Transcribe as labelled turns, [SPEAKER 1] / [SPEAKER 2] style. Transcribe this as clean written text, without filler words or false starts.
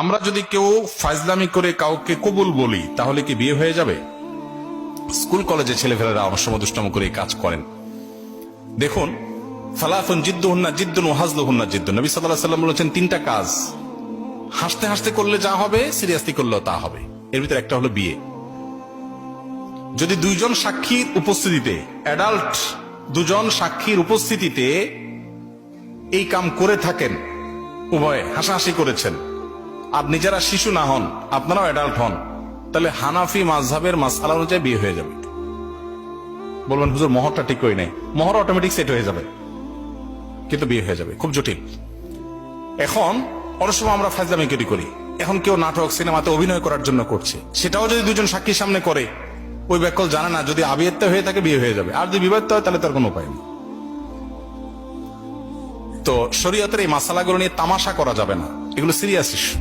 [SPEAKER 1] আমরা যদি কেউ ফাজলামি করে কাউকে কবুল বলি তাহলে কি বিয়ে হয়ে যাবে? স্কুল কলেজে ছেলেফেলেরা অনেক সময় দুষ্টামি করে এই কাজ করেন। দেখুন, ফালাফুন জিদ্দুহুন্না জিদ্দুন ওয়া হাজলুহুন্না জিদ্দুন। নবী সাল্লাল্লাহু আলাইহি ওয়াসাল্লাম বলেছেন তিনটা কাজ হাসতে হাসতে করলে যা হবে সিরিয়াসলি করলেও তা হবে। এর ভিতরে একটা হলো বিয়ে। যদি দুইজন সাক্ষীর উপস্থিতিতে, অ্যাডাল্ট দুজন সাক্ষীর উপস্থিতিতে এই কাম করে থাকেন, উভয়ে হাসাহাসি করেছেন, আর নিজেরা শিশু না হন, আপনারাও অ্যাডাল্ট হন, তাহলে হানাফি মাযহাবের মাসআলা অনুযায়ী বিয়ে হয়ে যাবে। বলবেন হুজুর মোহরটা ঠিক হই নাই। মোহর অটোমেটিক সেট হয়ে যাবে, কিন্তু বিয়ে হয়ে যাবে। খুব জটিল। এখন অনেক সময় আমরা ফাজলামি করি। এখন কেউ নাটক সিনেমাতে অভিনয় করার জন্য করছে, সেটাও যদি দুজন সাক্ষীর সামনে করে, ওই ব্যাকল জানে না যদি আবিয়াত্ত হয়ে থাকে বিয়ে হয়ে যাবে, আর যদি বিবাহিত হয় তাহলে তার কোনো উপায় নেই। তো শরীয়তের এই মাসালাগুলো নিয়ে তামাশা করা যাবে না, এগুলো সিরিয়াস ইস্যু।